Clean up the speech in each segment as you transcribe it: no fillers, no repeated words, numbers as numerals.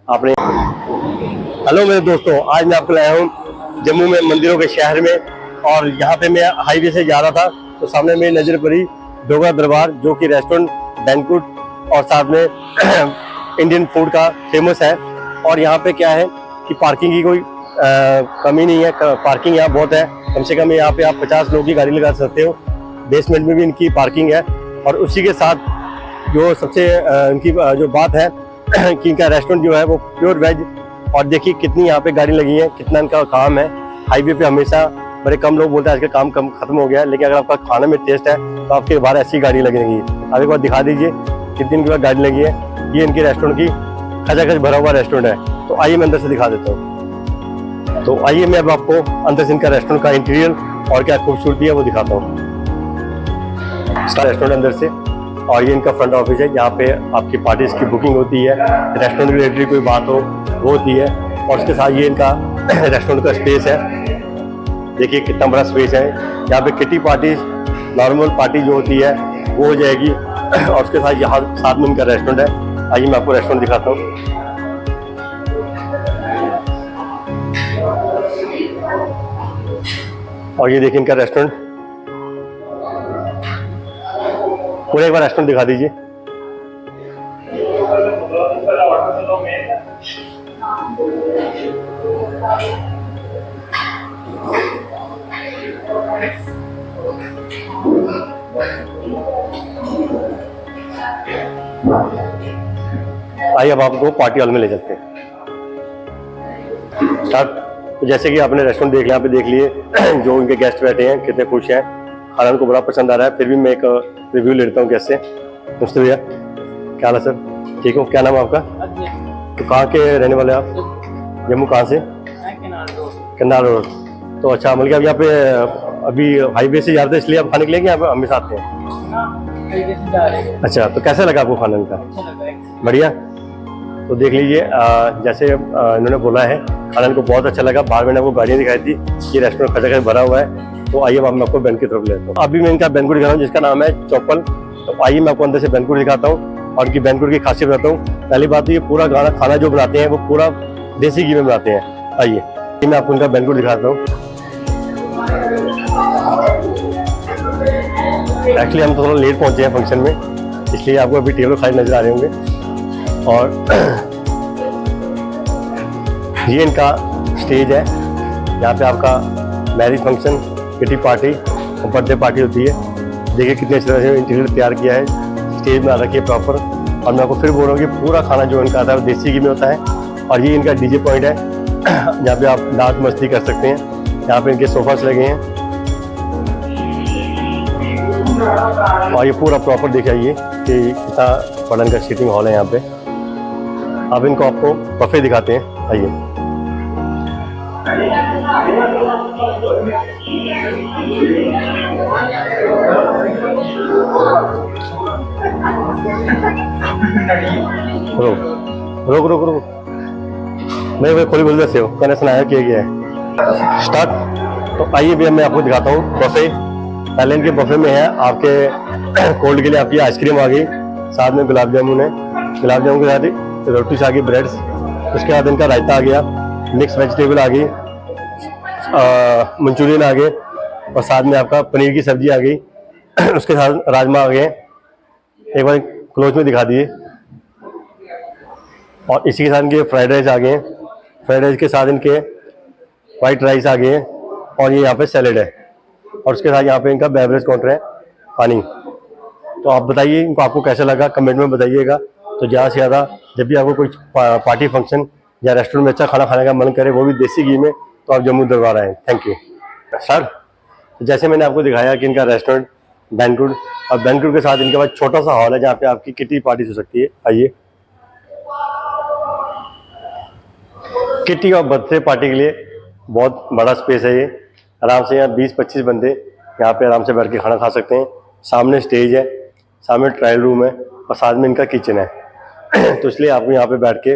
आपने। हेलो मेरे दोस्तों, आज मैं आपको लाया हूँ जम्मू में मंदिरों के शहर में। और यहाँ पे मैं हाईवे से जा रहा था तो सामने मेरी नज़र पड़ी डोगरा दरबार, जो कि रेस्टोरेंट, बैंक्वेट और साथ में इंडियन फूड का फेमस है। और यहाँ पे क्या है कि पार्किंग की कोई कमी नहीं है, पार्किंग यहाँ बहुत है। कम से कम यहाँ पे आप 50 लोगों की गाड़ी लगा सकते हो। बेसमेंट में भी इनकी पार्किंग है। और उसी के साथ जो सबसे इनकी जो बात है कि इनका रेस्टोरेंट जो है वो प्योर वेज। और देखिए कितनी यहाँ पे गाड़ी लगी है, कितना इनका काम है। हाईवे पे हमेशा बड़े कम लोग बोलते हैं आजकल काम कम खत्म हो गया है, लेकिन अगर आपका खाने में टेस्ट है तो आपके बाहर ऐसी गाड़ी लगेगी। आप एक बार दिखा दीजिए कितनी इनके पास गाड़ी लगी है। ये इनके रेस्टोरेंट की खचाखच भरा हुआ रेस्टोरेंट है। तो आइए मैं अंदर से दिखा देता हूँ। तो आइए मैं अब आपको अंदर से इनका रेस्टोरेंट का इंटीरियर और क्या खूबसूरती है वो दिखाता हूँ। इसका रेस्टोरेंट अंदर से, और ये इनका फ्रंट ऑफिस है जहाँ पे आपकी पार्टीज की बुकिंग होती है, रेस्टोरेंट रिलेटेड कोई बात हो वो होती है। और उसके साथ ये इनका रेस्टोरेंट का स्पेस है। देखिए कितना बड़ा स्पेस है। यहाँ पे किटी पार्टीज, नॉर्मल पार्टी जो होती है वो हो जाएगी। और उसके साथ यहाँ साथ में इनका रेस्टोरेंट है। आइए मैं आपको रेस्टोरेंट दिखाता हूँ। और ये देखिए इनका रेस्टोरेंट, पूरा एक बार रेस्टोरेंट दिखा दीजिए। आइए अब आपको पार्टी हॉल में ले चलते हैं। स्टार्ट। तो जैसे कि आपने रेस्टोरेंट देख लिया, यहाँ पे देख लिए जो इनके गेस्ट बैठे हैं कितने खुश हैं, खाना उनको बड़ा पसंद आ रहा है। फिर भी मैं एक रिव्यू ले लेता हूँ गेस्ट से। नमस्ते भैया, क्या हाल है सर? ठीक हो? क्या नाम है आपका? तो कहाँ के रहने वाले आप? जम्मू कहाँ से? किन्नार रोड। तो अच्छा, मतलब अब यहाँ पे अभी हाईवे से जा रहे थे इसलिए आप खाने के लिए कि आप हमेशा आते हैं? अच्छा, तो कैसा लगा आपको खाना इनका? बढ़िया। तो देख लीजिए जैसे इन्होंने बोला है खाना इनको बहुत अच्छा लगा। बाहर मैंने आपको गाड़ियाँ दिखाई थी, ये रेस्टोरेंट खचाखच भरा हुआ है। तो आइए अब मैं आपको बैंक की तरफ लेता हूँ। अभी मैं इनका बैंक्वेट दिखा रहा हूँ जिसका नाम है चौपल। तो आइए मैं आपको अंदर से बैंक्वेट दिखाता हूँ और इनकी बैंक्वेट की खासियत बताता हूँ। पहली बात तो ये पूरा खाना जो बनाते हैं वो पूरा देसी घी में बनाते हैं। आइए मैं आपको इनका बैंक्वेट दिखाता हूँ। एक्चुअली हम थोड़ा लेट पहुँचे हैं फंक्शन में, इसलिए आपको अभी टेबल खाली नजर आ रहे होंगे। और ये इनका स्टेज है जहाँ पे आपका मैरिज फंक्शन, किटी पार्टी और बर्थडे पार्टी होती है। देखिए कितने अच्छे तरह से इंटीरियर तैयार किया है, स्टेज बना रखी है प्रॉपर। और मैं आपको फिर बोल रहा हूँ कि पूरा खाना जो इनका आता है वो देसी घी में होता है। और ये इनका डीजे पॉइंट है जहाँ पे आप डांस मस्ती कर सकते हैं। यहाँ पे इनके सोफास लगे हैं और ये पूरा प्रॉपर दिखाइए कि कितना बड़ा इनका सीटिंग हॉल है यहाँ पे। अब इनको आपको बफे दिखाते हैं। आइए। रोक रोक रोक रोक, नहीं भाई खोली बोल से हो, मैंने सुनाया किया गया है। स्टार्ट। तो आइए भैया मैं आपको दिखाता हूँ बफे। पहले इनके बफे में है आपके कोल्ड के लिए आपकी आइसक्रीम आ गई, साथ में गुलाब जामुन है, गुलाब जामुन के साथ रोटी से आ गई ब्रेड्स। उसके बाद इनका रायता आ गया, मिक्स वेजिटेबल आ गई, मंचूरियन आ गए और साथ में आपका पनीर की सब्जी आ गई। उसके साथ राजमा आ गए। एक बार क्लोज में दिखा दिए। और इसी के साथ इनके फ्राइड राइस आ गए हैं। फ्राइड राइस के साथ इनके वाइट राइस आ गए हैं और ये यहाँ पे सैलेड है। और उसके साथ यहाँ पे इनका बेवरेज काउंटर है, पानी। तो आप बताइए इनको आपको कैसा लगा, कमेंट में बताइएगा। तो ज़्यादा से ज़्यादा जब भी आपको कोई पार्टी फंक्शन या रेस्टोरेंट में अच्छा खाना खाने का मन करे, वो भी देसी घी में, तो आप जम्मू दरबार आएँ। Thank you sir. जैसे मैंने आपको दिखाया कि इनका रेस्टोरेंट, बैंक्वेट और बैंक्वेट के साथ इनके पास छोटा सा हॉल है जहाँ पे आपकी किटी पार्टी हो सकती है। आइए। किटी और बर्थडे पार्टी के लिए बहुत बड़ा स्पेस है ये। आराम से यहाँ 20-25 बंदे यहाँ पे आराम से बैठ के खाना खा सकते हैं। सामने स्टेज है, सामने ट्रायल रूम है और साथ में इनका किचन है। तो इसलिए आपको यहाँ पे बैठ के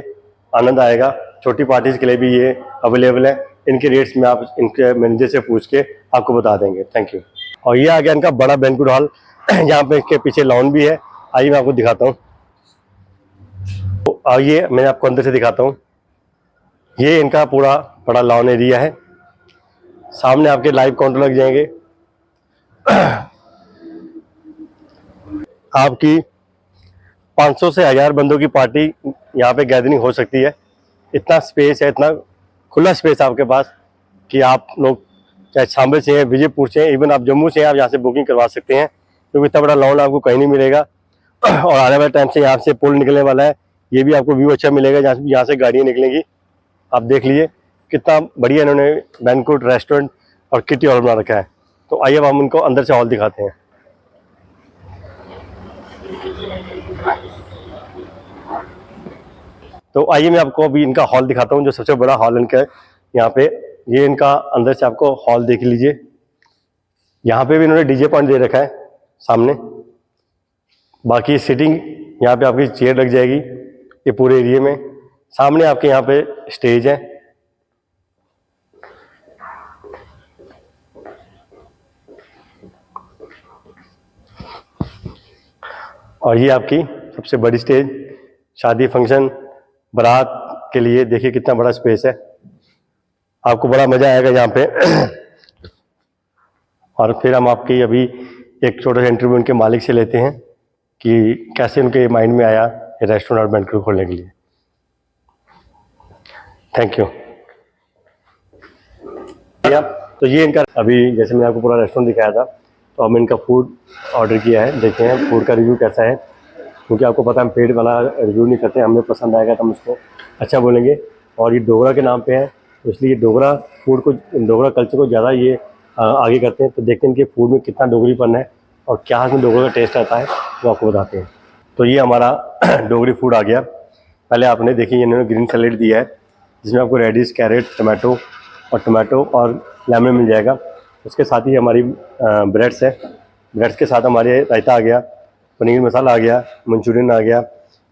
आनंद आएगा। छोटी पार्टीज के लिए भी ये अवेलेबल है। इनके रेट्स में आप इनके मैनेजर से पूछ के आपको बता देंगे। Thank you. और ये आ गया इनका बड़ा बैंक्वेट हॉल, यहाँ पे इसके पीछे लॉन भी है। आइए मैं आपको दिखाता हूँ। तो आइए मैं आपको अंदर से दिखाता हूँ। ये इनका पूरा बड़ा लॉन एरिया है। सामने आपके लाइव काउंटर लग जाएंगे। आपकी 500 से 1000 बंदों की पार्टी यहाँ पे गैदरिंग हो सकती है। इतना स्पेस है, इतना खुला स्पेस आपके पास कि आप लोग चाहे सांबे से हैं, विजयपुर से हैं, इवन आप जम्मू से हैं, आप यहाँ से बुकिंग करवा सकते हैं, क्योंकि इतना बड़ा लॉन आपको कहीं नहीं मिलेगा। और आने वाले टाइम से यहाँ से पुल निकलने वाला है, ये भी आपको व्यू अच्छा मिलेगा, यहाँ से गाड़ियाँ निकलेंगी। आप देख लीजिए कितना बढ़िया इन्होंने बैंक्वेट, रेस्टोरेंट और किटी हॉल बना रखा है। तो आइए अब हम उनको अंदर से हॉल दिखाते हैं। तो आइए मैं आपको अभी इनका हॉल दिखाता हूँ, जो सबसे बड़ा हॉल इनका है यहाँ पे। ये इनका अंदर से आपको हॉल देख लीजिए। यहाँ पे भी इन्होंने डीजे पॉइंट दे रखा है सामने। बाकी सिटिंग यहाँ पे आपकी चेयर लग जाएगी ये पूरे एरिया में। सामने आपके यहाँ पे स्टेज है। और ये आपकी सबसे बड़ी स्टेज, शादी फंक्शन बारात के लिए। देखिए कितना बड़ा स्पेस है, आपको बड़ा मजा आएगा यहाँ पे। और फिर हम आपकी अभी एक छोटा सा इंटरव्यू उनके मालिक से लेते हैं कि कैसे उनके माइंड में आया ये रेस्टोरेंट और बैंक्वेट खोलने के लिए। Thank you. तो ये इनका, अभी जैसे मैंने आपको पूरा रेस्टोरेंट दिखाया था, तो हमने इनका फूड ऑर्डर किया है। देखते हैं फूड का रिव्यू कैसा है, क्योंकि आपको पता है हम पेड वाला रिव्यू नहीं करते, हमें पसंद आएगा तो हम उसको अच्छा बोलेंगे। और ये डोगरा के नाम पे है, तो इसलिए डोगरा फूड को, डोगरा कल्चर को ज़्यादा ये आगे करते हैं। तो देखते हैं इनके फूड में कितना डोगरीपन है और क्या इसमें डोगरा का टेस्ट आता है, वो आपको बताते हैं। तो ये हमारा डोगरी फूड आ गया। पहले आपने देखिए इन्होंने ग्रीन सैलेड दिया है, जिसमें आपको रेडिश, कैरेट, टमाटो और लेमन मिल जाएगा। उसके साथ ही हमारी ब्रेड्स है। ब्रेड्स के साथ हमारे रायता आ गया, पनीर मसाला आ गया, मंचूरियन आ गया,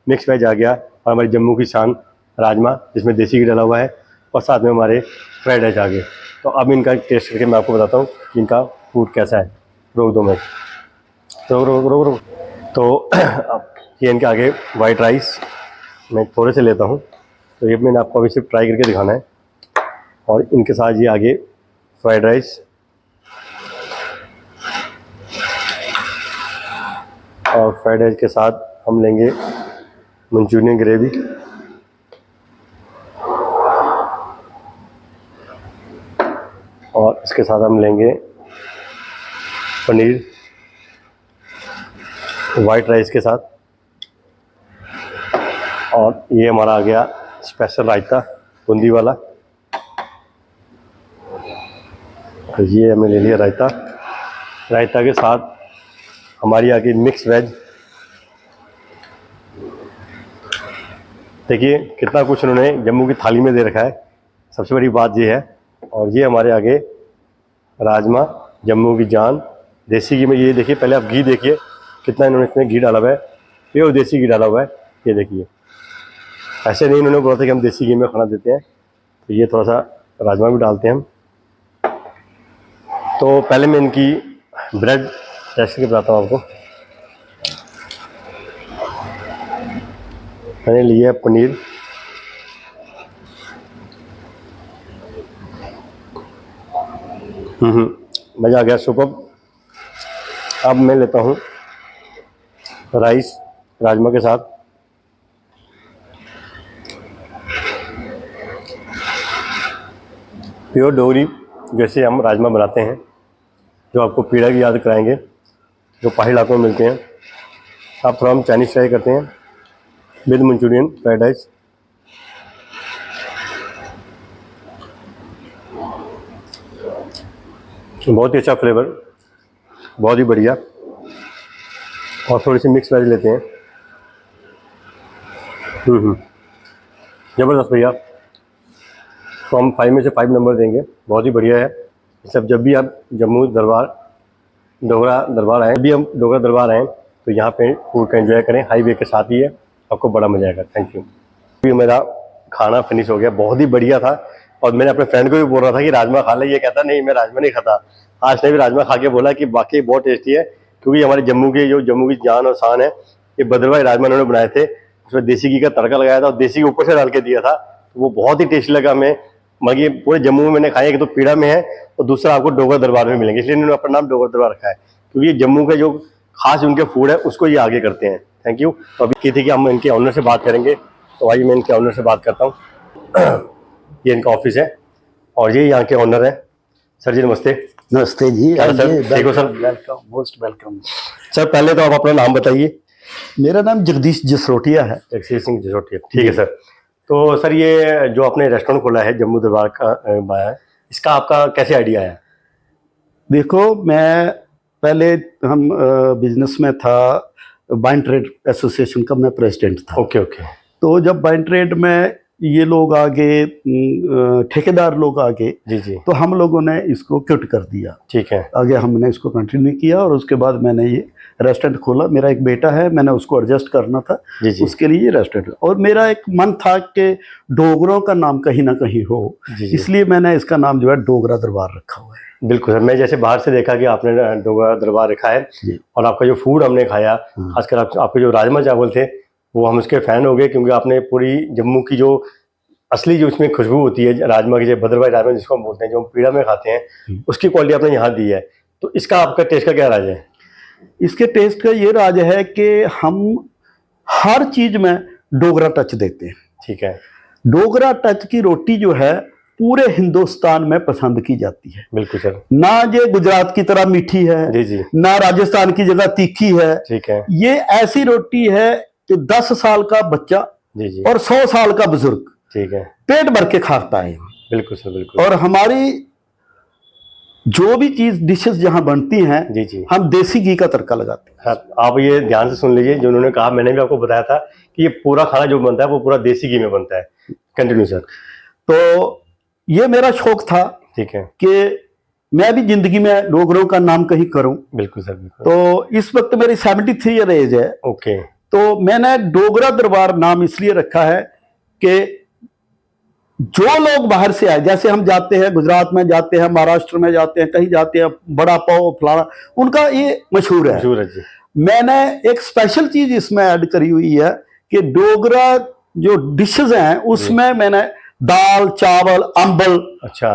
मिक्स वेज आ गया, और हमारी जम्मू की शान राजमा जिसमें देसी घी डाला हुआ है, और साथ में हमारे फ्राइड राइस आ गए। तो अब इनका टेस्ट करके मैं आपको बताता हूँ कि इनका फूड कैसा है। रोक दो मैं, रोक। तो अब ये इनके आगे वाइट राइस मैं थोड़े से लेता हूँ। तो ये मैंने आपको अभी सिर्फ ट्राई करके दिखाना है। और इनके साथ ये आगे फ्राइड राइस, और फ्राइड राइस के साथ हम लेंगे मंचूरियन ग्रेवी, और इसके साथ हम लेंगे पनीर वाइट राइस के साथ। और ये हमारा आ गया स्पेशल रायता बूंदी वाला। तो ये हमने ले लिया रायता। रायता के साथ हमारी आ गई मिक्स वेज। देखिए कितना कुछ उन्होंने जम्मू की थाली में दे रखा है, सबसे बड़ी बात ये है। और ये हमारे आगे राजमा, जम्मू की जान, देसी घी में। ये देखिए पहले आप घी देखिए कितना इन्होंने इसमें घी डाला हुआ है, प्योर देसी घी डाला हुआ है। ये देखिए, ऐसे नहीं इन्होंने बोला था कि हम देसी घी में खाना देते हैं। तो ये थोड़ा सा राजमा भी डालते हैं हम। तो पहले मैं इनकी ब्रेड टेस्ट करके बताता हूँ आपको। मैंने लिया है पनीर, मज़ा आ गया, सुपर। अब मैं लेता हूँ राइस राजमा के साथ। प्योर डोगरी जैसे हम राजमा बनाते हैं, जो आपको पीढ़ा की याद कराएंगे, जो पहाड़ी इलाकों में मिलते हैं। आप थोड़ा हम चाइनीज़ ट्राई करते हैं विद मंचूरियन फ्राइड राइस। बहुत ही अच्छा फ्लेवर, बहुत ही बढ़िया। और थोड़ी सी मिक्स वेज लेते हैं। ज़बरदस्त भैया। तो हम 5 में से 5 नंबर देंगे, बहुत ही बढ़िया है। सब जब भी आप जम्मू डोगरा दरबार आएँ, भी हम डोगरा दरबार आएँ तो यहाँ पे फूड का एंजॉय करें। हाईवे के साथ ही है, आपको बड़ा मजा आएगा। Thank you. अभी मेरा खाना फिनिश हो गया, बहुत ही बढ़िया था। और मैंने अपने फ्रेंड को भी बोल रहा था कि राजमा खा ले, ये कहता नहीं मैं राजमा नहीं खाता। आज ने भी राजमा खा के बोला कि वाकई बहुत टेस्टी है, क्योंकि हमारे जम्मू की जान और शान है। ये भद्रवाही राजमा उन्होंने बनाए थे, उसमें देसी घी का तड़का लगाया था और देसी घी ऊपर से डाल के दिया था, तो वो बहुत ही टेस्टी लगा हमें। मगर ये पूरे जम्मू में मैंने खाया, कि तो पीड़ा में है और दूसरा आपको डोगरा दरबार में मिलेंगे, इसलिए इन्होंने अपना नाम डोगरा दरबार रखा है, क्योंकि ये जम्मू के जो खास उनके फूड है उसको ये आगे करते हैं। Thank you. तो अभी की थी कि हम इनके ऑनर से बात करेंगे, तो आइए मैं इनके ऑनर से बात करता हूँ। ये इनका ऑफिस है और ये यहाँ के ऑनर है। सर जी नमस्ते। नमस्ते जी। सर ठीक हो sir? Welcome, most welcome. Sir पहले तो आप अपना नाम बताइए। मेरा नाम जगदीश जसरोटिया है। जगदीश सिंह जसरोटिया, ठीक है सर। तो सर ये जो आपने रेस्टोरेंट खोला है जम्मू दरबार का, इसका आपका कैसे आइडिया आया? देखो, मैं पहले हम बिजनेस में था, वाइन ट्रेड एसोसिएशन का मैं प्रेसिडेंट था। Okay okay. तो जब वाइन ट्रेड में ये लोग आगे, ठेकेदार लोग आगे, जी जी, तो हम लोगों ने इसको क्विट कर दिया। ठीक है। आगे हमने इसको कंटिन्यू किया और उसके बाद मैंने ये रेस्टोरेंट खोला। मेरा एक बेटा है, मैंने उसको एडजस्ट करना था, जी जी, उसके लिए ये रेस्टोरेंट। और मेरा एक मन था कि डोगरों का नाम कहीं ना कहीं हो, जी जी। इसलिए मैंने इसका नाम जो है डोगरा दरबार रखा हुआ है। बिल्कुल सर, मैं जैसे बाहर से देखा कि आपने डोगरा दरबार रखा है, और आपका जो फूड हमने खाया, खासकर आपके जो राजमा चावल थे, वो हम उसके फैन हो गए, क्योंकि आपने पूरी जम्मू की जो असली जो उसमें खुशबू होती है राजमा की, जो भद्रवाही राजमा जिसको हम बोलते हैं, जो हम पीड़ा में खाते हैं, उसकी क्वालिटी आपने यहाँ दी है। तो इसका आपका टेस्ट का क्या राज है? इसके टेस्ट का ये राज है कि हम हर चीज में डोगरा टच देते हैं। ठीक है। डोगरा टच की रोटी जो है पूरे हिंदुस्तान में पसंद की जाती है। बिल्कुल सर। ना ये गुजरात की तरह मीठी है, जी जी, ना राजस्थान की जगह तीखी है। ठीक है। ये ऐसी रोटी है कि 10 साल का बच्चा जी जी, और 100 साल का बुजुर्ग ठीक है, पेट भर के खाता है। बिल्कुल सर, बिल्कुल। और हमारी जो भी चीज डिशेस जहां बनती हैं, जी जी, हम देसी घी का तड़का लगाते हैं। हाँ, आप ये ध्यान से सुन लीजिए, जो उन्होंने कहा, मैंने भी आपको बताया था कि ये पूरा खाना जो बनता है वो पूरा देसी घी में बनता है। Continue sir. तो ये मेरा शौक था, ठीक है, कि मैं भी जिंदगी में डोगरों का नाम कहीं करूं। बिल्कुल सर, बिल्कुल। तो इस वक्त मेरी 73 ईयर एज है। ओके। तो मैंने डोगरा दरबार नाम इसलिए रखा है कि जो लोग बाहर से आए, जैसे हम जाते हैं गुजरात में, जाते हैं महाराष्ट्र में, जाते हैं कहीं, जाते हैं बड़ा पाव फलाना, उनका ये मशहूर है। मशहूर है जी। मैंने एक स्पेशल चीज इसमें ऐड करी हुई है कि डोगरा जो डिशेज हैं उसमें मैंने दाल, चावल, अंबल, अच्छा,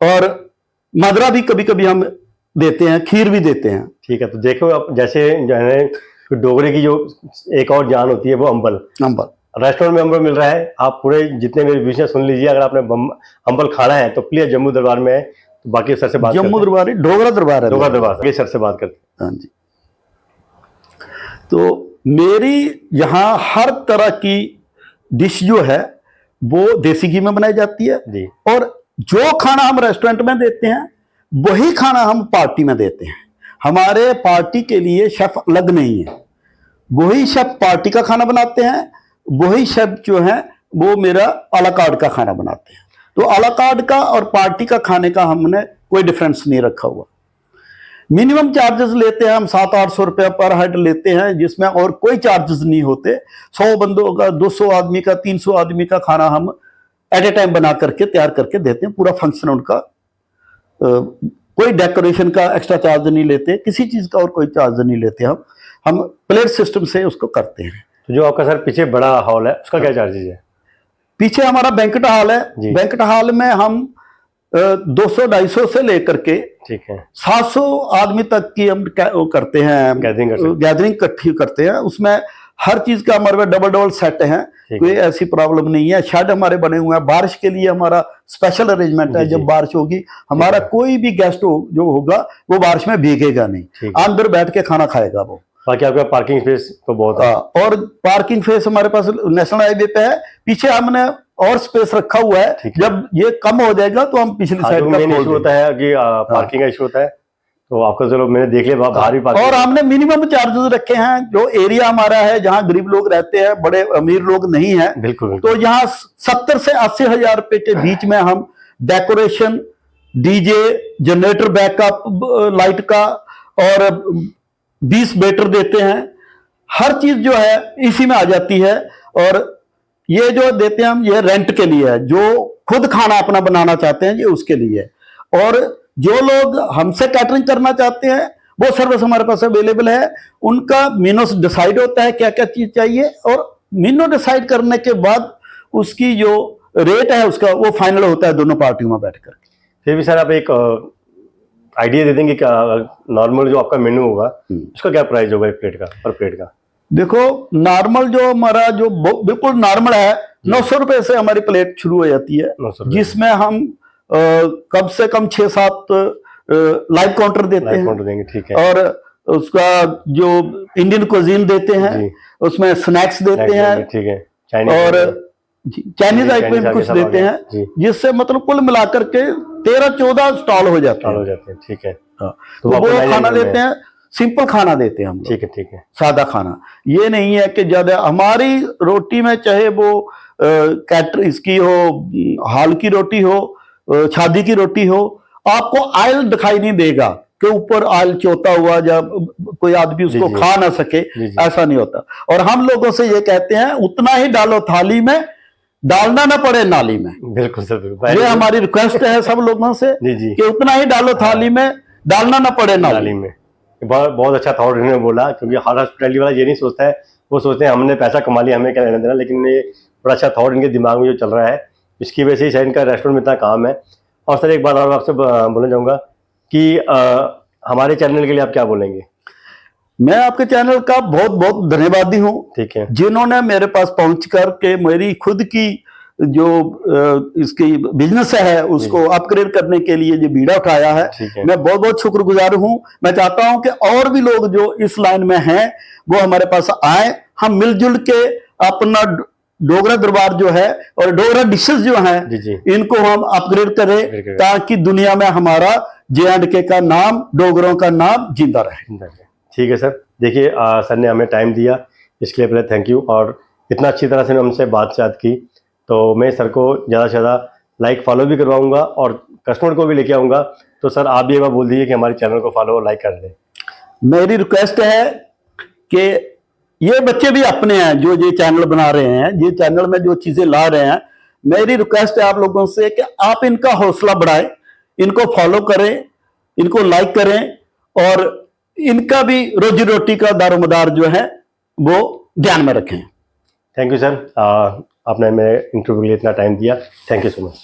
और मदरा भी कभी कभी हम देते हैं, खीर भी देते हैं। ठीक है। तो देखो आप, जैसे जो है डोगरे की जो एक और जान होती है वो अंबल। अंबल रेस्टोरेंट में अंबल मिल रहा है। आप पूरे जितने मेरे बीच में सुन लीजिए, अगर आपने अंबल खाना है तो प्लीज जम्मू दरबार में है। तो बाकी सर से बात जम्मू दरबार ही डोगरा दरबार है। डोगरा दरबार सर से बात करते हैं। हाँ जी। तो मेरी यहाँ हर तरह की डिश जो है वो देसी घी में बनाई जाती है जी। और जो खाना हम रेस्टोरेंट में देते हैं वही खाना हम पार्टी में देते हैं। हमारे पार्टी के लिए शेफ अलग नहीं है, वही शेफ पार्टी का खाना बनाते हैं, वही शेफ जो है वो मेरा अला कार्ड का खाना बनाते हैं। तो अला कार्ड का और पार्टी का खाने का हमने कोई डिफरेंस नहीं रखा हुआ। मिनिमम चार्जेस लेते हैं हम 700-800 रुपया पर हेड लेते हैं, जिसमें और कोई चार्जेस नहीं होते। 100 बंदों का, 200 आदमी का, 300 आदमी का खाना हम एट ए टाइम बना करके तैयार करके देते हैं। पूरा फंक्शन उनका, कोई डेकोरेशन का एक्स्ट्रा चार्ज नहीं लेते, किसी चीज का और कोई चार्ज नहीं लेते। हम प्लेट सिस्टम से उसको करते हैं। तो जो आपका सर पीछे बड़ा हॉल है उसका क्या चार्जेस है? पीछे हमारा बैंक्वेट हॉल है। बैंक्वेट हॉल में हम 200-250 से लेकर के, ठीक है, 700 आदमी तक की हम वो करते हैं, गैदरिंग इकट्ठी करते हैं। उसमें हर चीज का हमारे डबल सेट है, कोई ऐसी प्रॉब्लम नहीं है। शेड हमारे बने हुए हैं, बारिश के लिए हमारा स्पेशल अरेंजमेंट है। जब बारिश होगी, हमारा कोई भी गेस्ट जो होगा वो बारिश में भीगेगा नहीं, अंदर बैठ के खाना खाएगा वो। बाकी आपका पार्किंग स्पेस तो बहुत है। और पार्किंग स्पेस हमारे पास नेशनल हाईवे पे है। पीछे हमने और स्पेस रखा हुआ है, जब ये कम हो जाएगा तो हम पिछली साइड का इशू होता है कि पार्किंग का इशू होता है, तो आपका चलो मैंने देख लिया बाहर भी पार्किंग। और हमने मिनिमम चार्जेस रखे हैं। जो एरिया हमारा है जहाँ गरीब लोग रहते हैं, बड़े अमीर लोग नहीं है, बिल्कुल, तो यहाँ 70 से 80 हजार रुपए के बीच में हम decoration, DJ, generator, backup light का और 20 वेटर देते हैं। हर चीज जो है इसी में आ जाती है। और ये जो देते हैं हम, ये रेंट के लिए है। जो खुद खाना अपना बनाना चाहते हैं ये उसके लिए है। और जो लोग हमसे कैटरिंग करना चाहते हैं वो सर्विस हमारे पास अवेलेबल है। उनका मेनू डिसाइड होता है क्या क्या चीज चाहिए, और मेनू डिसाइड करने के बाद उसकी जो रेट है उसका वो फाइनल होता है दोनों पार्टियों में बैठ कर। फिर भी सर आप एक आइडिया दे देंगे क्या, नॉर्मल जो आपका मेन्यू होगा उसका क्या प्राइस होगा एक प्लेट का, पर प्लेट का? देखो नॉर्मल जो हमारा जो बिल्कुल नॉर्मल है 900 रुपए से हमारी प्लेट शुरू हो जाती है, 900 जिसमें हम कम से कम 6-7 लाइव काउंटर देते हैं। काउंटर देंगे, ठीक है। और उसका जो इंडियन कुजीन देते हैं, उसमें स्नैक्स देते हैं, ठीक है। और चाइनीज आइटम कुछ देते हैं, जिससे मतलब कुल मिलाकर के 13-14 स्टॉल हो जाते हैं। ठीक है। तो वो खाना देते हैं, सिंपल खाना देते हैं हम। ठीक है। सादा खाना, ये नहीं है कि ज्यादा हमारी रोटी में चाहे वो कैटर इसकी हो, हाल की रोटी हो, शादी की रोटी हो, आपको आयल दिखाई नहीं देगा कि ऊपर आयल चोता हुआ जब कोई आदमी उसको खा ना सके, ऐसा नहीं होता। और हम लोगों से ये कहते हैं उतना ही डालो थाली में, डालना ना पड़े नाली में। बिल्कुल सर, ये हमारी रिक्वेस्ट है सब लोगों से कि उतना ही डालो थाली में, डालना ना पड़े नाली में। बहुत अच्छा थॉट इन्होंने बोला, क्योंकि हर हॉस्पिटैलिटी वाला ये नहीं सोचता है, वो सोचते हैं हमने पैसा कमा लिया, हमें क्या लेना देना। लेकिन ये बड़ा अच्छा थॉट इनके दिमाग में जो चल रहा है, इसकी वजह से ही शायद इनका रेस्टोरेंट में इतना काम है। और सर एक बात और आपसे बोलना चाहूँगा कि हमारे चैनल के लिए आप क्या बोलेंगे? मैं आपके चैनल का बहुत बहुत धन्यवादी हूँ, ठीक है, जिन्होंने मेरे पास पहुंच कर के मेरी खुद की जो इसकी बिजनेस है उसको अपग्रेड करने के लिए जो बीड़ा उठाया है, मैं बहुत बहुत शुक्रगुजार हूँ। मैं चाहता हूँ कि और भी लोग जो इस लाइन में हैं वो हमारे पास आए, हम मिलजुल के अपना डोगरा दरबार जो है और डोगरा डिशेस जो हैं इनको हम अपग्रेड करें, ताकि दुनिया में हमारा J&K का नाम, डोगरों का नाम जिंदा रहे। ठीक है सर, देखिए सर ने हमें टाइम दिया, इसके लिए पहले थैंक यू। और इतना अच्छी तरह से हमसे बातचीत की, तो मैं सर को ज़्यादा से ज़्यादा लाइक फॉलो भी करवाऊंगा और कस्टमर को भी लेके आऊँगा। तो सर आप भी एक बार बोल दीजिए कि हमारे चैनल को फॉलो और लाइक कर दें। मेरी रिक्वेस्ट है कि ये बच्चे भी अपने हैं जो ये चैनल बना रहे हैं, ये चैनल में जो चीज़ें ला रहे हैं, मेरी रिक्वेस्ट है आप लोगों से कि आप इनका हौसला बढ़ाएं, इनको फॉलो करें, इनको लाइक करें और इनका भी रोजी रोटी का दारोमदार जो है वो ध्यान में रखें। थैंक यू सर, आपने मेरे इंटरव्यू के लिए इतना टाइम दिया, थैंक यू सो मच।